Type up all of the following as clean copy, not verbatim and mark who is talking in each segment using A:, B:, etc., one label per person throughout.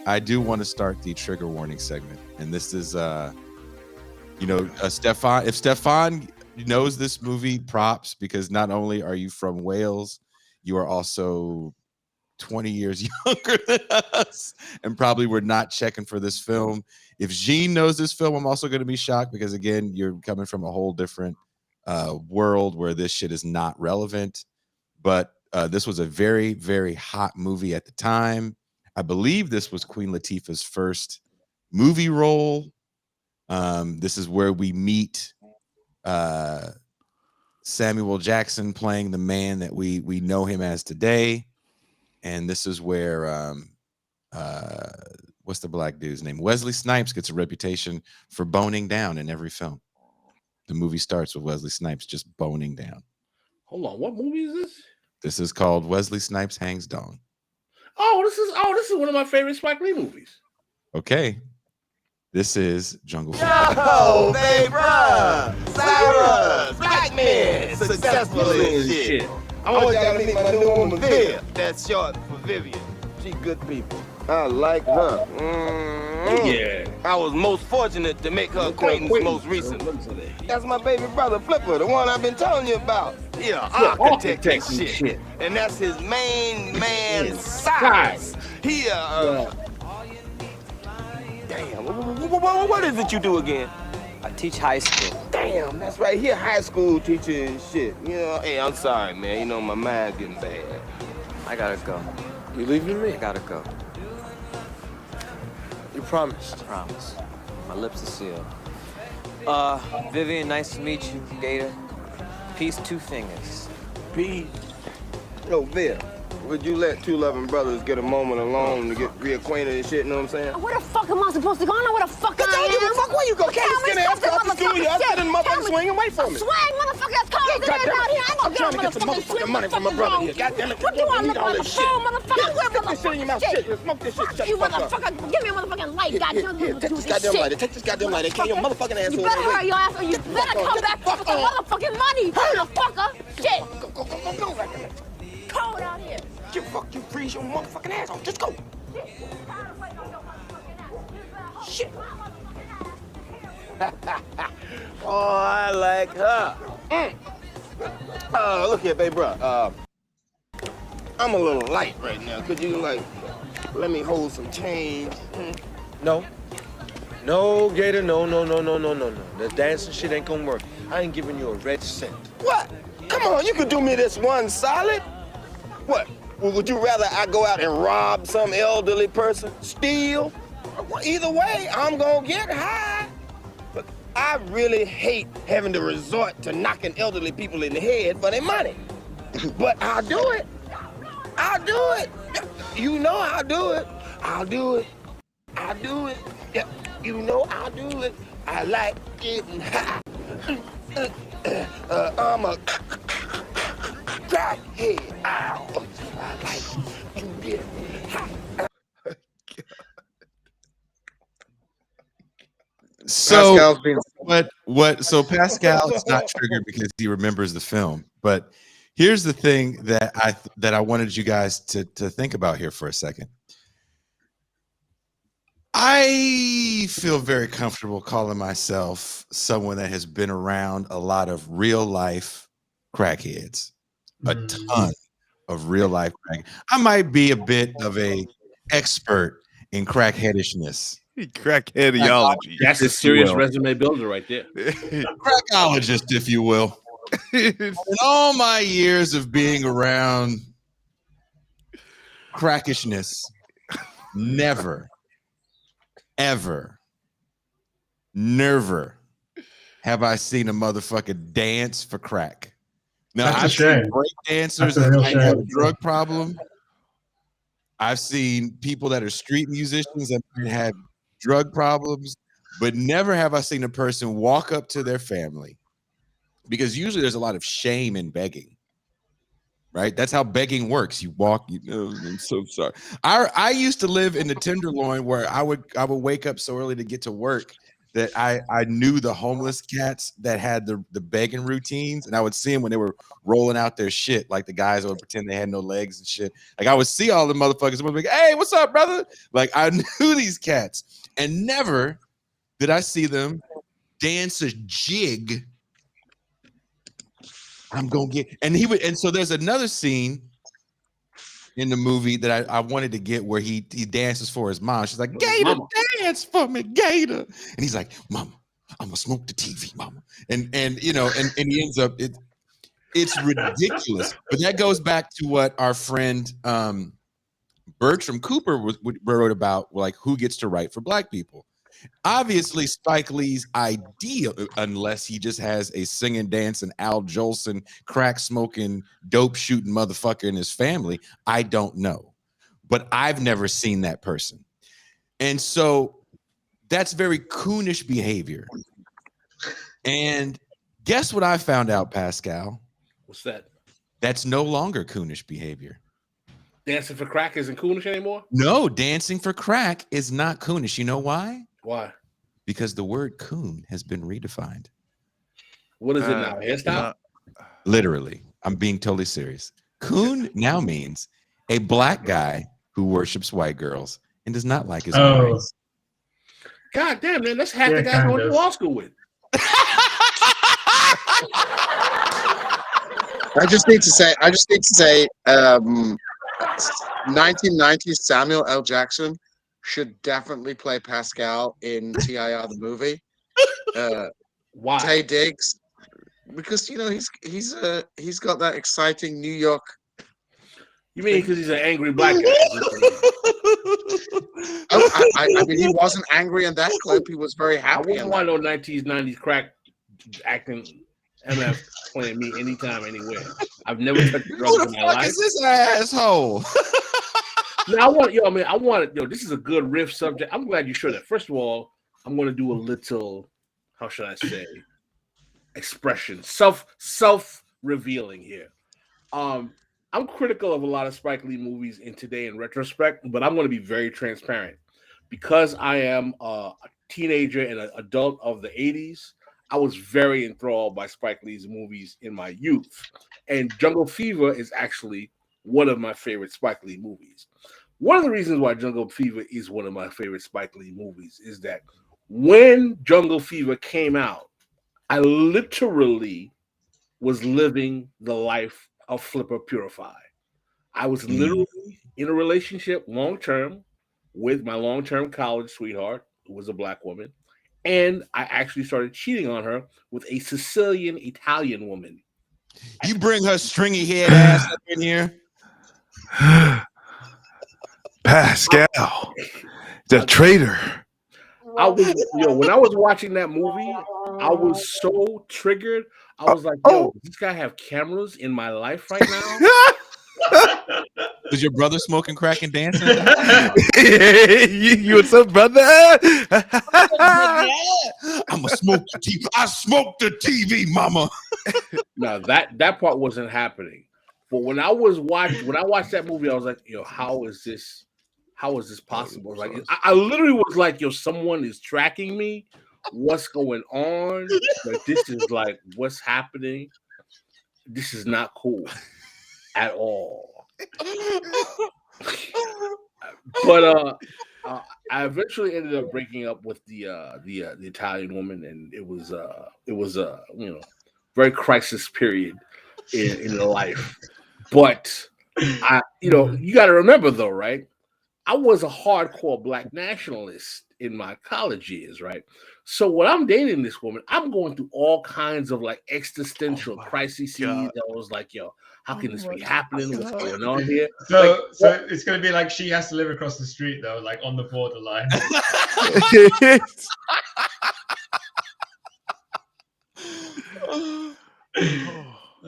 A: I do want to start the trigger warning segment, and this is Stefan. If Stefan knows this movie, props, because not only are you from Wales, you are also 20 years younger than us, and probably were not checking for this film. If Djene knows this film, I'm also going to be shocked, because again, you're coming from a whole different world where this shit is not relevant. But this was a very, very hot movie at the time. I believe this was Queen Latifah's first movie role. This is where we meet Samuel Jackson playing the man that we know him as today. And this is where what's the black dude's name? Wesley Snipes gets a reputation for boning down in every film. The movie starts with Wesley Snipes just boning down.
B: Hold on, what movie is this?
A: This is called Wesley Snipes Hangs Dong.
B: This is one of my favorite Spike Lee movies.
A: Okay. This is Jungle Fever.
C: Yo, babe, Cyrus, black men, successful in shit. I want y'all to meet my new woman, Viv. That's short for Vivian. She good people. I like her.
B: Yeah.
C: I was most fortunate to make her acquaintance most recently. That's my baby brother, Flipper, the one I've been telling you about. Yeah, architect and shit. And that's his main man, Cyrus. He, Damn, what is it you do again?
D: I teach high school.
C: Damn, that's right here, high school teacher and shit. You know, hey, I'm sorry, man. You know, my mind's getting bad.
D: I gotta go.
C: You leaving me?
D: I gotta go.
C: You promised?
D: Promise. My lips are sealed. Vivian, nice to meet you. Gator. Peace, two fingers.
C: Peace. Yo, Viv, would you let two loving brothers get a moment alone to get reacquainted and shit, you know what I'm saying?
E: Where the fuck am I supposed to go? I know where the fuck I am.
C: Don't give a fuck where you go. Can't skin ass out the school. You're up in the motherfucking swing and wait for me.
E: Swing, motherfucker, that's cold as it is out here. I'm
C: I'm trying to get some motherfucking money from my brother here. Goddamn it.
E: What do I look like, a fool, motherfucker? Where
C: Stick this shit in your mouth. Shit, smoke this shit. Shut
E: you
C: the fuck up.
E: motherfucker, give me a motherfucking light, goddamn.
C: Here, take this goddamn lighter. Take this goddamn lighter. Kill your motherfucking asshole.
E: You better hurry your ass or you better come back with the motherfucking money, motherfucker. Shit.
C: Go right there.
E: Cold out here.
C: You fuck, you freeze your motherfucking ass off. Just go. Shit. Oh, I like her. Look here, baby, bro. I'm a little light right now. Could you, like, let me hold some change?
F: No, Gator, no. The dancing shit ain't gonna work. I ain't giving you a red cent.
C: What? Come on, you could do me this one solid. What? Well, would you rather I go out and rob some elderly person? Steal? Well, either way, I'm gonna get high. But I really hate having to resort to knocking elderly people in the head for their money. But I'll do it. You know I'll do it. Yeah, you know I'll do it. I like getting high. I'm a crackhead. Ow. I like to get high.
A: So so Pascal is not triggered because he remembers the film. But here's the thing that I wanted you guys to think about here for a second. I feel very comfortable calling myself someone that has been around a lot of real life crackheads, a ton of real life crack. I might be a bit of a expert in crackheadishness.
G: Crackheadiology.
B: That's a serious resume builder right there.
A: Crackologist, if you will. In all my years of being around crackishness, never, ever, never have I seen a motherfucker dance for crack. Now, I've seen break dancers that might have a drug problem. I've seen people that are street musicians that might have drug problems, but never have I seen a person walk up to their family, because usually there's a lot of shame in begging, right? That's how begging works. You walk, I'm so sorry. I used to live in the Tenderloin where I would wake up so early to get to work that I knew the homeless cats that had the begging routines, and I would see them when they were rolling out their shit, like the guys that would pretend they had no legs and shit. Like I would see all the motherfuckers and would be like, "Hey, what's up, brother?" Like I knew these cats, and never did I see them dance a jig. I'm gonna get, and he would, and so there's another scene in the movie that I wanted to get where he dances for his mom. She's like, "Gator, dance for me, Gator," and he's like, "Mama, I'm gonna smoke the TV, Mama," and you know, and he ends up it's ridiculous. But that goes back to what our friend Bertram Cooper wrote about, like who gets to write for Black people. Obviously, Spike Lee's ideal, unless he just has a singing, dancing, Al Jolson, crack smoking, dope shooting motherfucker in his family. I don't know, but I've never seen that person, and so that's very coonish behavior. And guess what I found out, Pascal?
B: What's that?
A: That's no longer coonish behavior.
B: Dancing for crack isn't coonish anymore?
A: No, dancing for crack is not coonish. You know why?
B: Why?
A: Because the word coon has been redefined.
B: What is it now? Hairstyle?
A: Literally. I'm being totally serious. Coon now means a Black guy who worships white girls and does not like his own race.
B: God damn, man, that's half the guys I went to law school with.
H: I just need to say, 1990s Samuel L. Jackson should definitely play Pascal in TIR the movie.
B: Why?
H: Tay Diggs, because you know he's got that exciting New York.
B: You mean because he's an angry Black guy?
H: I mean, he wasn't angry in that clip. He was very happy.
B: I wouldn't want no 90s crack acting MF playing me anytime, anywhere. I've never touched drugs
A: Who
B: in
A: the
B: my
A: fuck
B: life.
A: is this asshole?
B: No, I want this is a good riff subject. I'm glad you showed that. First of all, I'm going to do a little, how should I say, expression, self-revealing here. I'm critical of a lot of Spike Lee movies in retrospect, but I'm going to be very transparent. Because I am a teenager and an adult of the 80s, I was very enthralled by Spike Lee's movies in my youth. And Jungle Fever is actually one of my favorite Spike Lee movies. One of the reasons why Jungle Fever is one of my favorite Spike Lee movies is that when Jungle Fever came out, I literally was living the life of Flipper Purify. I was literally in a relationship long-term with my long-term college sweetheart, who was a Black woman, and I actually started cheating on her with a Sicilian Italian woman.
A: You bring her stringy head ass up in here.
G: Pascal, the traitor.
B: I was, when I was watching that movie, I was so triggered. I was like, does this guy have cameras in my life right now?
A: Was your brother smoking crack and dancing?
G: you what's up, brother?
A: I'm gonna smoke the TV. I smoked the TV, mama.
B: No, that part wasn't happening. But when I watched that movie, I was like, how is this possible? Like, I literally was like, someone is tracking me. What's going on? Like, this is like, what's happening? This is not cool at all. But I eventually ended up breaking up with the Italian woman, and it was very crisis period in her life. But you got to remember though, right? I was a hardcore Black nationalist in my college years, right? So when I'm dating this woman, I'm going through all kinds of like existential crises. I was like, how can this be happening? What's going on here?
I: So it's going to be like she has to live across the street though, like on the borderline.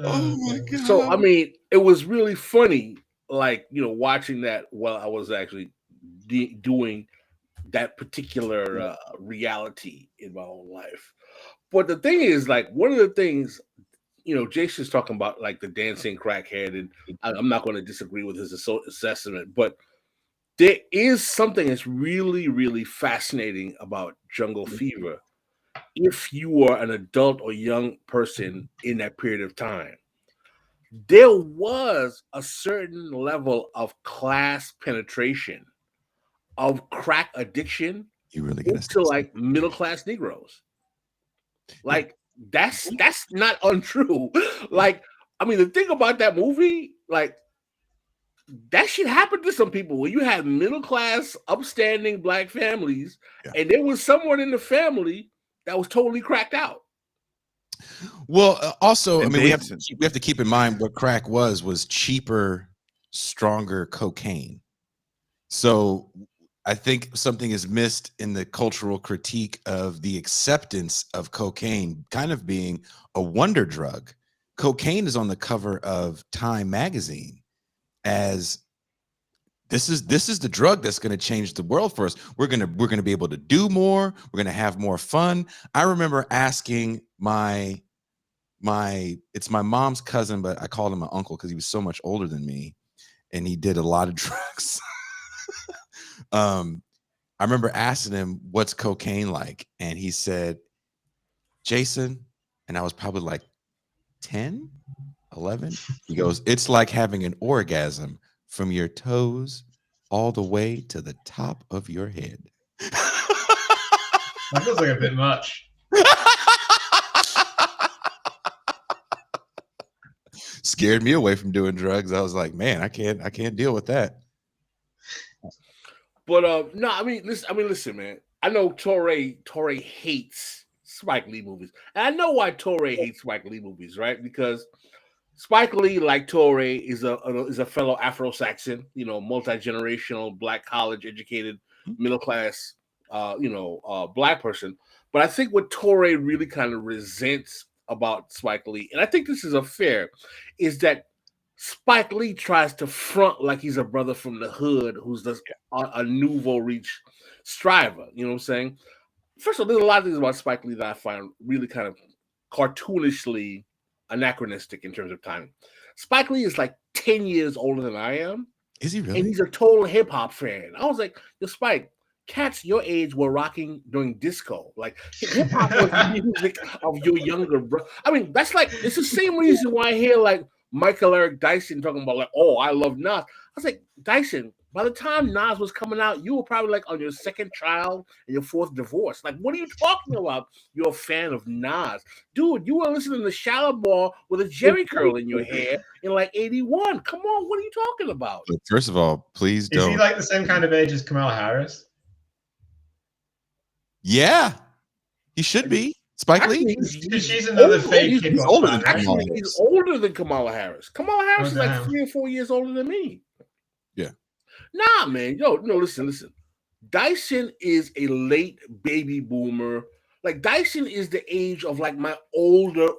A: Oh my God.
B: So I mean, it was really funny, like watching that while I was actually doing that particular reality in my own life. But the thing is, like, one of the things, Jason's talking about, like the dancing crackhead, and I'm not going to disagree with his assessment, but there is something that's really, really fascinating about Jungle Fever if you were an adult or young person in that period of time, there was a certain level of class penetration of crack addiction
A: You really
B: into like middle class Negroes. Like that's not untrue. Like, I mean, the thing about that movie, like that shit happened to some people where you had middle class, upstanding black families, and there was someone in the family that was totally cracked out.
A: Well, also, I
G: And
A: mean, we have
G: dancing.
A: to keep in mind what crack was cheaper, stronger cocaine. So I think something is missed in the cultural critique of the acceptance of cocaine kind of being a wonder drug. Cocaine is on the cover of Time magazine as this is the drug that's going to change the world for us. We're going to be able to do more. We're going to have more fun. I remember asking it's my mom's cousin, but I called him my uncle because he was so much older than me and he did a lot of drugs. I remember asking him, what's cocaine like? And he said, Jason, and I was probably like 10, 11. He goes, it's like having an orgasm from your toes all the way to the top of your head.
I: That feels like a bit much.
A: Scared me away from doing drugs. I was like, man, I can't deal with that.
B: But no, I mean, listen, man. I know Torre hates Spike Lee movies, and I know why Torre hates Spike Lee movies, right? Because Spike Lee, like Torre, is a fellow Afro-Saxon, multi-generational, black, college-educated, middle-class, black person. But I think what Torre really kind of resents about Spike Lee, and I think this is fair, is that Spike Lee tries to front like he's a brother from the hood who's just a nouveau reach striver. You know what I'm saying? First of all, there's a lot of things about Spike Lee that I find really kind of cartoonishly anachronistic in terms of timing. Spike Lee is like 10 years older than I am.
A: Is he really?
B: And he's a total hip hop fan. I was like, yo, Spike, cats your age were rocking during disco. Like hip hop was the music of your younger bro. I mean, that's like, it's the same reason why I hear like Michael Eric Dyson talking about like, oh, I love Nas. I was like, Dyson, by the time Nas was coming out, you were probably like on your second child and your fourth divorce. Like, what are you talking about? You're a fan of Nas. Dude, you were listening to Shallow Ball with a Jerry curl in your hair in like 81. Come on, what are you talking about?
A: But first of all, please don't.
I: Is he like the same kind of age as Kamala Harris?
A: Yeah, he should be. Spike Lee.
I: She's another fake
B: he's
I: hip-hop
B: older
I: fan,
B: than
I: right?
B: Actually, he's older than Kamala Harris. Kamala Harris is like 3 or 4 years older than me.
A: Yeah.
B: Nah, man. No, listen. Dyson is a late baby boomer. Like Dyson is the age of like my older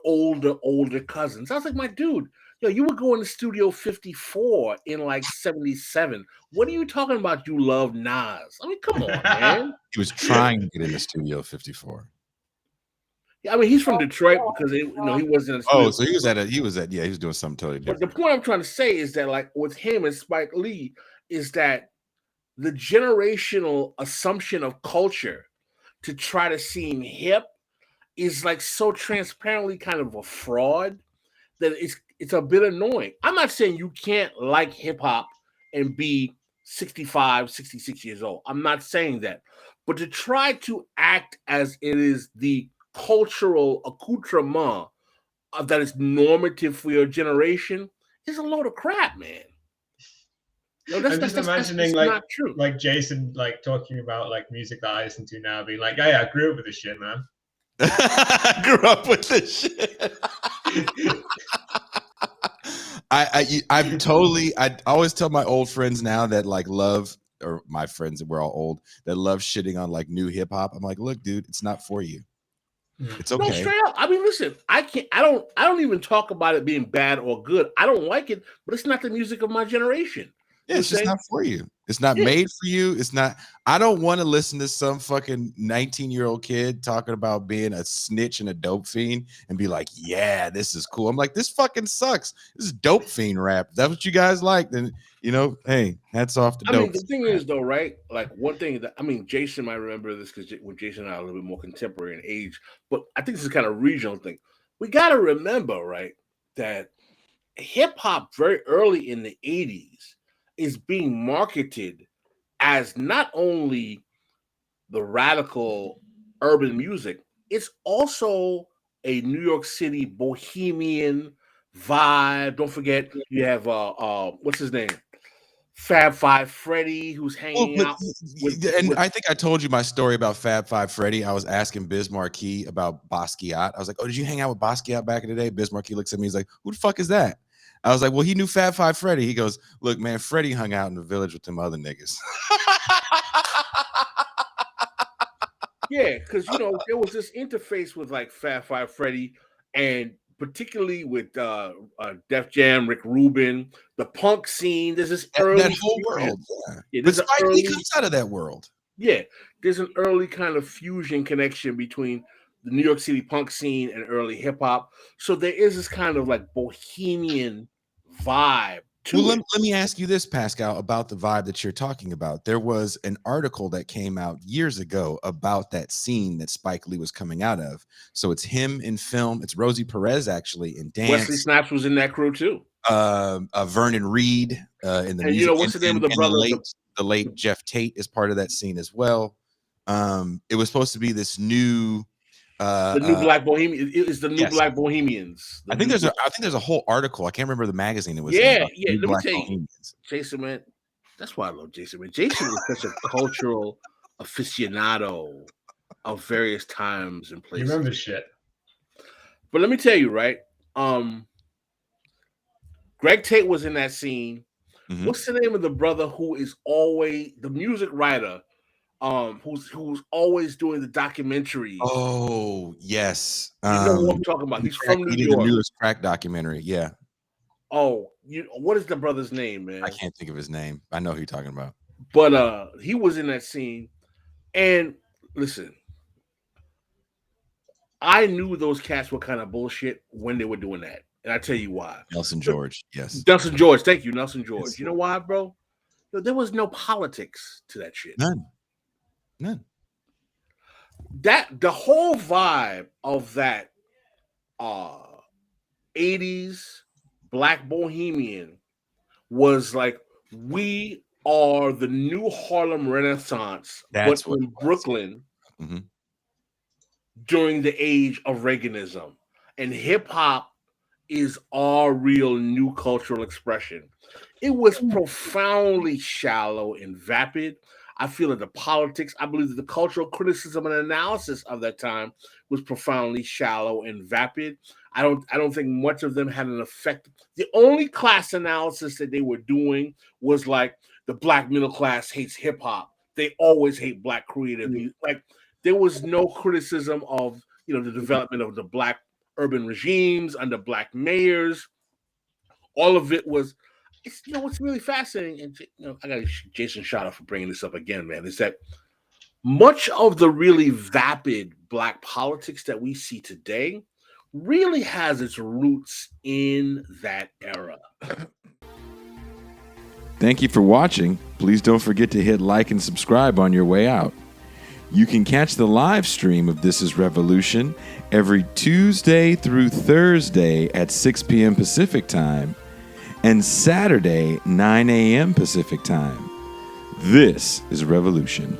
B: cousins. I was like, my dude, you would go in the Studio 54 in like 77. What are you talking about? You love Nas. I mean, come on, man.
A: He was trying to get in the Studio 54.
B: Yeah, I mean, he's from Detroit because he wasn't.
A: Oh, so he was doing something totally different.
B: But the point I'm trying to say is that, like, with him and Spike Lee, is that the generational assumption of culture to try to seem hip is like so transparently kind of a fraud that it's a bit annoying. I'm not saying you can't like hip hop and be 65, 66 years old. I'm not saying that. But to try to act as it is the cultural accoutrement that is normative for your generation is a load of crap, man.
I: I'm just imagining like Jason like talking about like music that I listen to now, being like, yeah, I grew up with this shit, man.
A: I grew up with this shit. I always tell my old friends now that like love, or my friends that we're all old, that love shitting on like new hip hop. I'm like, look, dude, it's not for you. It's okay.
B: No, straight up. I mean, listen, I don't even talk about it being bad or good. I don't like it, but it's not the music of my generation.
A: It's just not for you. It's not made for you. It's not. I don't want to listen to some fucking 19-year-old kid talking about being a snitch and a dope fiend and be like, yeah, this is cool. I'm like, this fucking sucks. This is dope fiend rap. If that's what you guys like, then, you know, hey, hats off to dope.
B: I mean, the thing is, though, right? Like, one thing that, I mean, Jason might remember this because when Jason and I are a little bit more contemporary in age, but I think this is kind of a regional thing. We got to remember, right, that hip hop very early in the 80s is being marketed as not only the radical urban music, it's also a New York City bohemian vibe. Don't forget, you have what's his name? Fab Five Freddy, who's hanging out with.
A: I think I told you my story about Fab Five Freddy. I was asking Biz Markie about Basquiat. I was like, "Oh, did you hang out with Basquiat back in the day?" Biz Markie looks at me. He's like, "Who the fuck is that?" I was like, "Well, he knew Fab Five Freddy." He goes, "Look, man, Freddy hung out in the village with them other niggas."
B: Yeah, because you know there was this interface with like Fab Five Freddy, and particularly with Def Jam, Rick Rubin, the punk scene. There's this early
A: that whole world. Yeah,
B: but
A: Spike Lee comes out of that world.
B: Yeah, there's an early kind of fusion connection between the New York City punk scene and early hip hop. So there is this kind of like bohemian vibe.
A: Well, let me ask you this, Pascal, about the vibe that you're talking about. There was an article that came out years ago about that scene that Spike Lee was coming out of. So it's him in film. It's Rosie Perez actually in dance.
B: Wesley Snipes was in that crew too.
A: Vernon Reed in the music.
B: You know what's the name of the brother?
A: The late Jeff Tate is part of that scene as well. It was supposed to be this new.
B: The new Black Bohemian is the new Black Bohemians.
A: I think there's a whole article. I can't remember the magazine it was.
B: Yeah. Let me tell you, Jason, man. That's why I love Jason. Man, Jason is such a cultural aficionado of various times and places.
I: You remember shit.
B: But let me tell you, right? Greg Tate was in that scene. Mm-hmm. What's the name of the brother who is always the music writer? Who's always doing the documentaries.
A: Oh, yes.
B: You know what I'm talking about. He's from New York.
A: The newest crack documentary, yeah.
B: Oh, what is the brother's name, man?
A: I can't think of his name. I know who you're talking about.
B: But he was in that scene. And listen, I knew those cats were kind of bullshit when they were doing that. And I tell you why.
A: Nelson George, yes.
B: Nelson George, thank you, Nelson George. Yes. You know why, bro? There was no politics to that shit.
A: None.
B: That the whole vibe of that 80s Black Bohemian was like, we are the new Harlem Renaissance, but in Brooklyn during the age of Reaganism. And hip hop is our real new cultural expression. It was profoundly shallow and vapid. I feel that the politics, I believe that the cultural criticism and analysis of that time was profoundly shallow and vapid. I don't think much of them had an effect. The only class analysis that they were doing was like the Black middle class hates hip hop. They always hate Black creative music. Like there was no criticism of, you know, the development of the Black urban regimes under Black mayors. All of it was. It's, you know, what's really fascinating, and you know, I got Jason shout out for bringing this up again, man, is that much of the really vapid Black politics that we see today really has its roots in that era.
A: Thank you for watching. Please don't forget to hit like and subscribe on your way out. You can catch the live stream of This Is Revolution every Tuesday through Thursday at 6 p.m. Pacific Time and Saturday, 9 a.m. Pacific Time. This is Revolution.